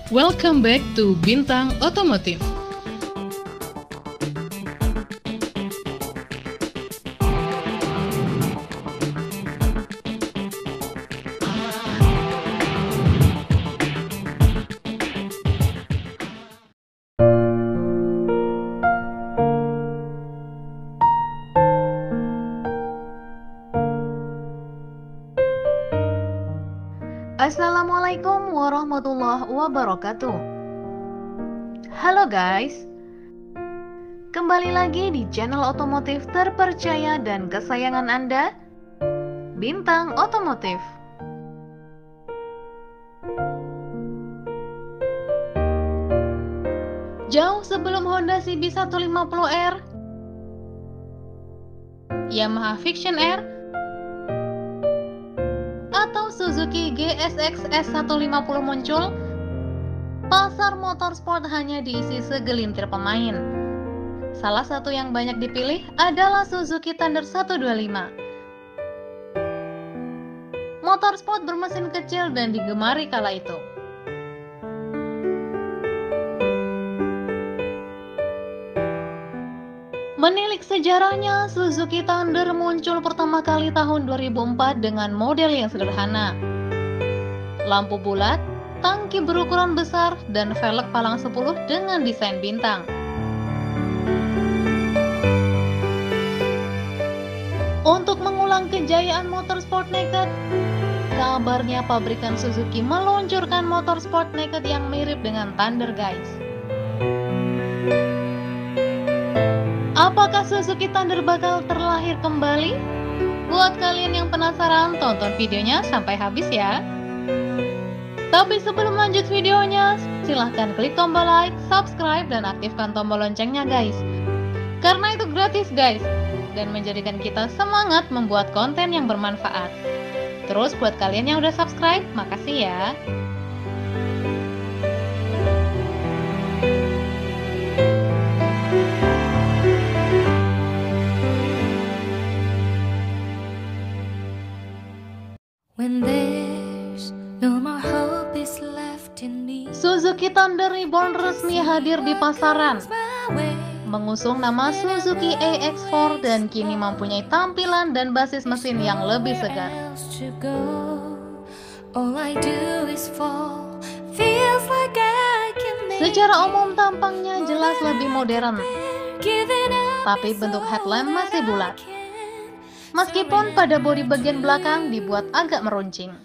Welcome back to Bintang Otomotif. Assalamualaikum warahmatullahi wabarakatuh. Halo guys, kembali lagi di channel otomotif terpercaya dan kesayangan Anda, Bintang Otomotif. Jauh sebelum Honda CB150R, Yamaha Vision R, atau Suzuki GSX S150 muncul, pasar motorsport hanya diisi segelintir pemain. Salah satu yang banyak dipilih adalah Suzuki Thunder 125. Motorsport bermesin kecil dan digemari kala itu. Menilik sejarahnya, Suzuki Thunder muncul pertama kali tahun 2004 dengan model yang sederhana. Lampu bulat, tangki berukuran besar, dan velg palang 10 dengan desain bintang. Untuk mengulang kejayaan motorsport naked, kabarnya pabrikan Suzuki meluncurkan motorsport naked yang mirip dengan Thunder, guys. Apakah Suzuki Thunder bakal terlahir kembali? Buat kalian yang penasaran, tonton videonya sampai habis ya. Tapi sebelum lanjut videonya, silahkan klik tombol like, subscribe, dan aktifkan tombol loncengnya guys. Karena itu gratis guys, dan menjadikan kita semangat membuat konten yang bermanfaat. Terus buat kalian yang udah subscribe, makasih ya. Suzuki Thunder Reborn resmi hadir di pasaran, mengusung nama Suzuki AX4 dan kini mempunyai tampilan dan basis mesin yang lebih segar. Secara umum tampangnya jelas lebih modern, tapi bentuk headlamp masih bulat. Meskipun pada bodi bagian belakang dibuat agak meruncing.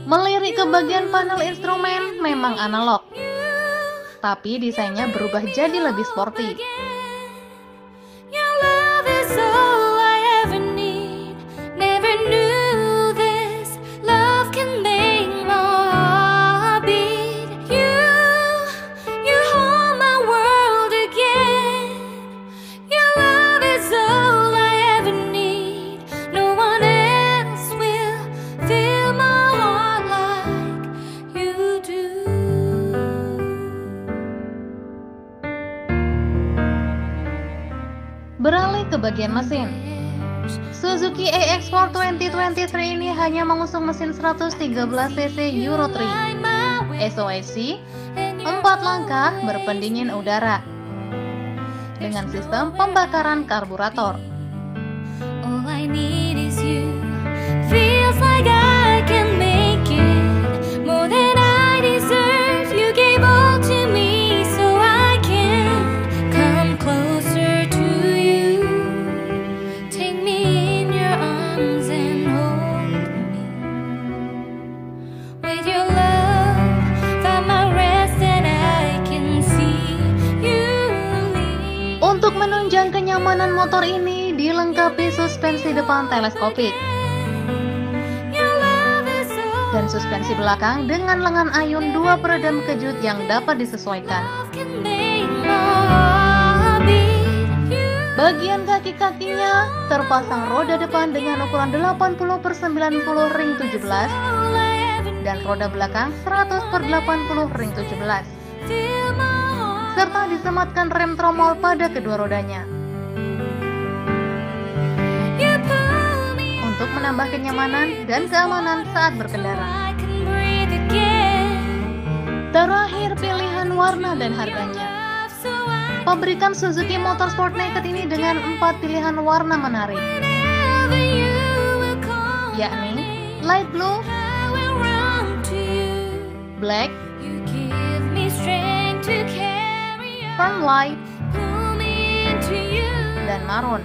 Melirik ke bagian panel instrumen memang analog, tapi desainnya berubah jadi lebih sporty. Beralih ke bagian mesin, Suzuki AX4 2023 ini hanya mengusung mesin 113cc Euro 3 SOHC 4 langkah berpendingin udara dengan sistem pembakaran karburator. Untuk menunjang kenyamanan motor ini dilengkapi suspensi depan teleskopik dan suspensi belakang dengan lengan ayun 2 peredam kejut yang dapat disesuaikan. Bagian kaki-kakinya terpasang roda depan dengan ukuran 80/90 ring 17 dan roda belakang 100/80 ring 17. Serta disematkan rem tromol pada kedua rodanya. menambah kenyamanan dan keamanan saat berkendara. Terakhir, pilihan warna dan harganya. Pabrikan Suzuki Motorsport Naked ini dengan 4 pilihan warna menarik, yakni light blue, black, pearl white, dan maroon.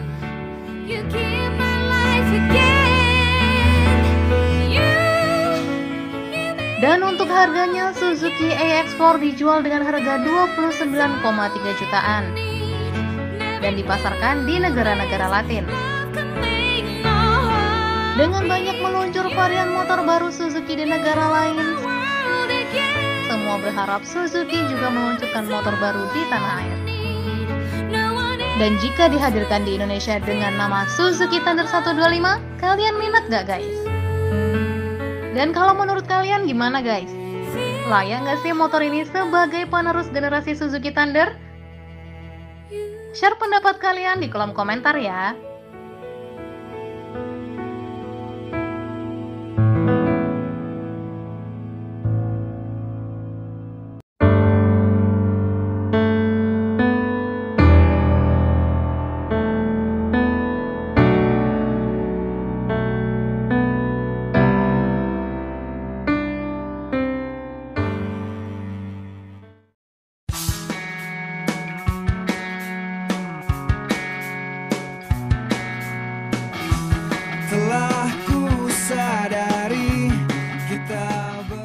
Dan untuk harganya, Suzuki AX4 dijual dengan harga 29,3 jutaan dan dipasarkan di negara-negara Latin. Dengan banyak meluncur varian motor baru Suzuki di negara lain, semua berharap Suzuki juga meluncurkan motor baru di tanah air. Dan jika dihadirkan di Indonesia dengan nama Suzuki Thunder 125, kalian minat gak guys? Dan kalau menurut kalian gimana guys? Layak nggak sih motor ini sebagai penerus generasi Suzuki Thunder? Share pendapat kalian di kolom komentar ya.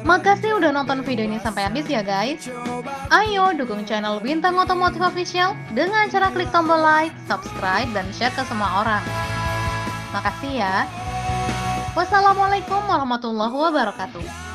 Makasih udah nonton video ini sampai habis ya guys. Ayo dukung channel Bintang Otomotif Official dengan cara klik tombol like, subscribe, dan share ke semua orang. Makasih ya. Wassalamualaikum warahmatullahi wabarakatuh.